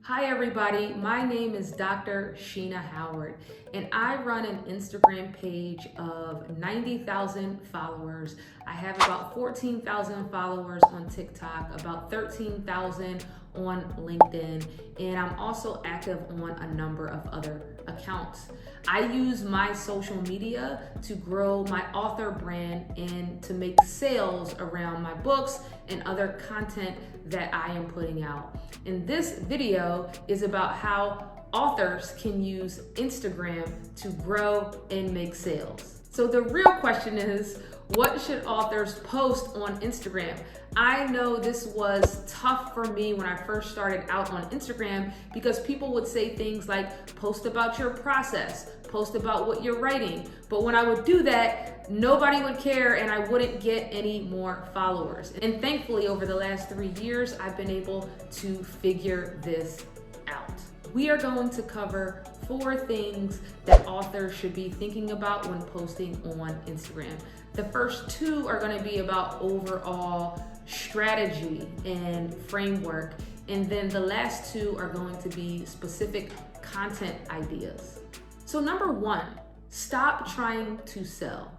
Hi everybody, my name is Dr. Sheena Howard and I run an Instagram page of 90,000 followers. I have about 14,000 followers on TikTok, about 13,000 on LinkedIn, and I'm also active on a number of other accounts. I use my social media to grow my author brand and to make sales around my books and other content that I am putting out. And this video is about how authors can use Instagram to grow and make sales. So the real question is, what should authors post on Instagram? I know this was tough for me when I first started out on Instagram because people would say things like, post about your process, post about what you're writing. But when I would do that, nobody would care and I wouldn't get any more followers. And thankfully, over the last 3 years, I've been able to figure this out. We are going to cover 4 things that authors should be thinking about when posting on Instagram. The first 2 are going to be about overall strategy and framework, and then the last 2 are going to be specific content ideas. So number 1, stop trying to sell.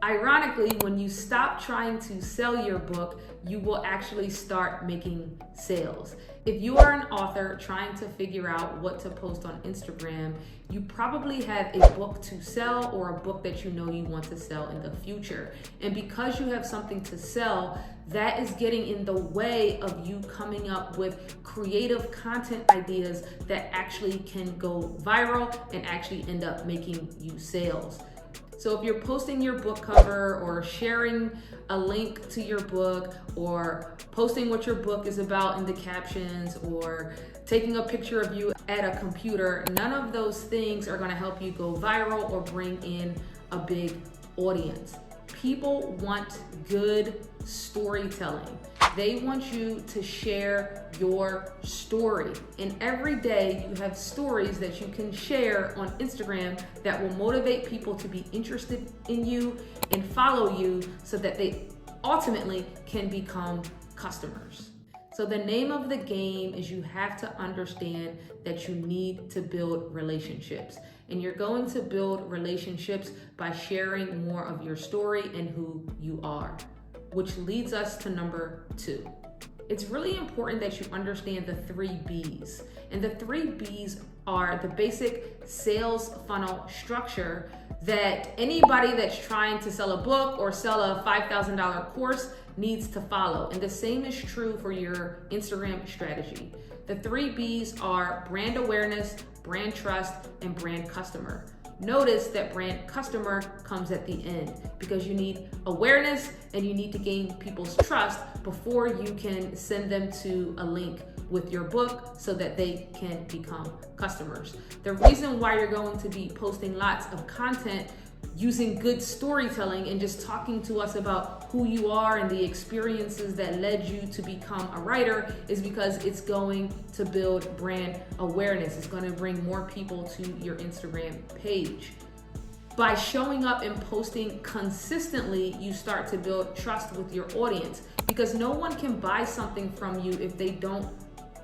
Ironically, when you stop trying to sell your book, you will actually start making sales. If you are an author trying to figure out what to post on Instagram, you probably have a book to sell or a book that you know you want to sell in the future. And because you have something to sell, that is getting in the way of you coming up with creative content ideas that actually can go viral and actually end up making you sales. So if you're posting your book cover or sharing a link to your book or posting what your book is about in the captions or taking a picture of you at a computer, none of those things are going to help you go viral or bring in a big audience. People want good storytelling. They want you to share your story. And every day you have stories that you can share on Instagram that will motivate people to be interested in you and follow you so that they ultimately can become customers. So the name of the game is you have to understand that you need to build relationships. And you're going to build relationships by sharing more of your story and who you are, which leads us to number 2. It's really important that you understand the 3 B's. And the 3 B's are the basic sales funnel structure that anybody that's trying to sell a book or sell a $5,000 course needs to follow. And the same is true for your Instagram strategy. The 3 B's are brand awareness, brand trust, and brand customer. Notice that brand customer comes at the end because you need awareness and you need to gain people's trust before you can send them to a link with your book so that they can become customers. The reason why you're going to be posting lots of content using good storytelling and just talking to us about who you are and the experiences that led you to become a writer is because it's going to build brand awareness. It's going to bring more people to your Instagram page. By showing up and posting consistently, you start to build trust with your audience because no one can buy something from you if they don't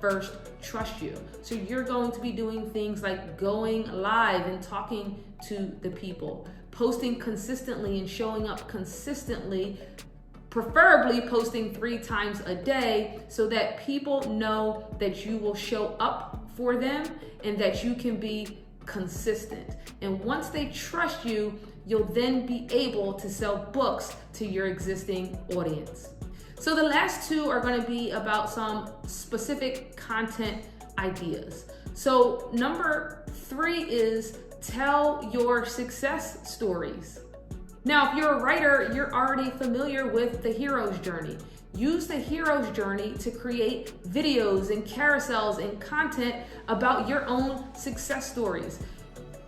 first trust you. So you're going to be doing things like going live and talking to the people, posting consistently and showing up consistently, preferably posting 3 times a day so that people know that you will show up for them and that you can be consistent. And once they trust you, you'll then be able to sell books to your existing audience. So the last 2 are going to be about some specific content ideas. So number 3 is tell your success stories. Now, if you're a writer, you're already familiar with the hero's journey. Use the hero's journey to create videos and carousels and content about your own success stories.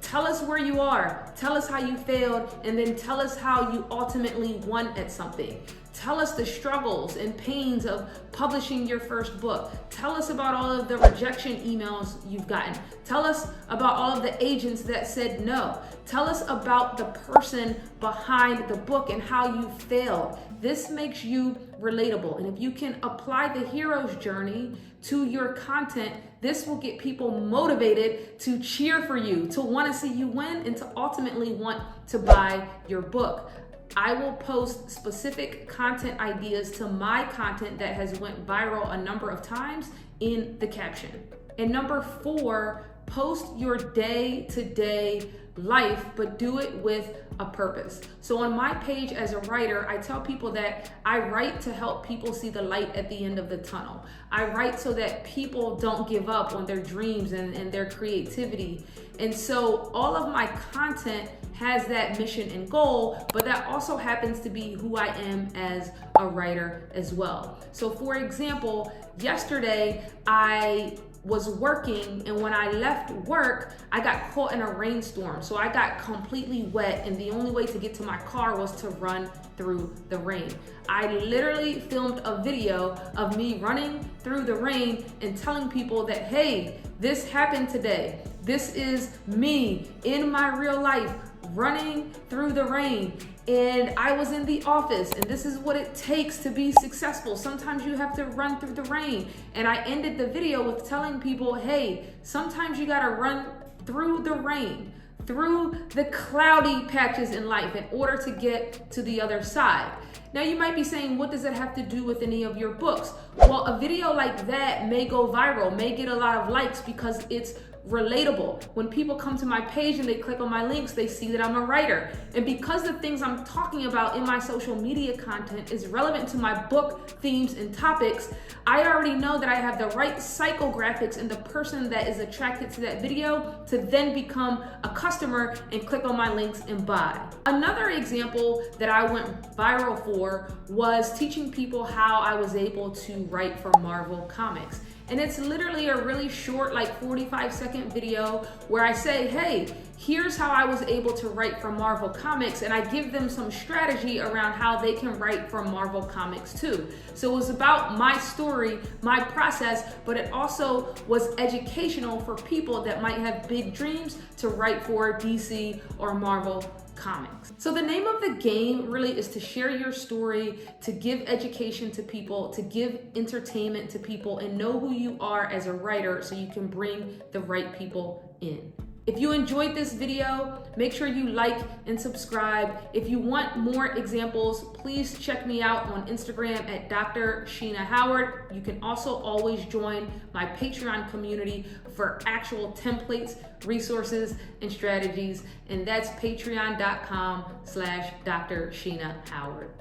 Tell us where you are, tell us how you failed, and then tell us how you ultimately won at something. Tell us the struggles and pains of publishing your first book. Tell us about all of the rejection emails you've gotten. Tell us about all of the agents that said no. Tell us about the person behind the book and how you failed. This makes you relatable. And if you can apply the hero's journey to your content, this will get people motivated to cheer for you, to want to see you win, and to ultimately want to buy your book. I will post specific content ideas to my content that has went viral a number of times in the caption. And number 4, post your day-to-day life, but do it with a purpose. So on my page as a writer, I tell people that I write to help people see the light at the end of the tunnel. I write so that people don't give up on their dreams and their creativity. And so all of my content has that mission and goal, but that also happens to be who I am as a writer as well. So for example, yesterday I was working, and when I left work, I got caught in a rainstorm. So I got completely wet, and the only way to get to my car was to run through the rain. I literally filmed a video of me running through the rain and telling people that, hey, this happened today. This is me in my real life running through the rain. And I was in the office, and this is what it takes to be successful. Sometimes you have to run through the rain. And I ended the video with telling people, hey, sometimes you gotta run through the rain, through the cloudy patches in life in order to get to the other side. Now you might be saying, what does it have to do with any of your books? Well, a video like that may go viral, may get a lot of likes because it's relatable. When people come to my page and they click on my links, they see that I'm a writer. And because the things I'm talking about in my social media content is relevant to my book themes and topics, I already know that I have the right psychographics in the person that is attracted to that video to then become a customer and click on my links and buy. Another example that I went viral for was teaching people how I was able to write for Marvel Comics. And it's literally a really short, like 45-second video where I say, hey, here's how I was able to write for Marvel Comics, and I give them some strategy around how they can write for Marvel Comics too. So it was about my story, my process, but it also was educational for people that might have big dreams to write for DC or Marvel Comics. So the name of the game really is to share your story, to give education to people, to give entertainment to people, and know who you are as a writer so you can bring the right people in. If you enjoyed this video, make sure you like and subscribe. If you want more examples, please check me out on Instagram at Dr. Sheena Howard. You can also always join my Patreon community for actual templates, resources, and strategies. And that's patreon.com/Dr. Sheena Howard.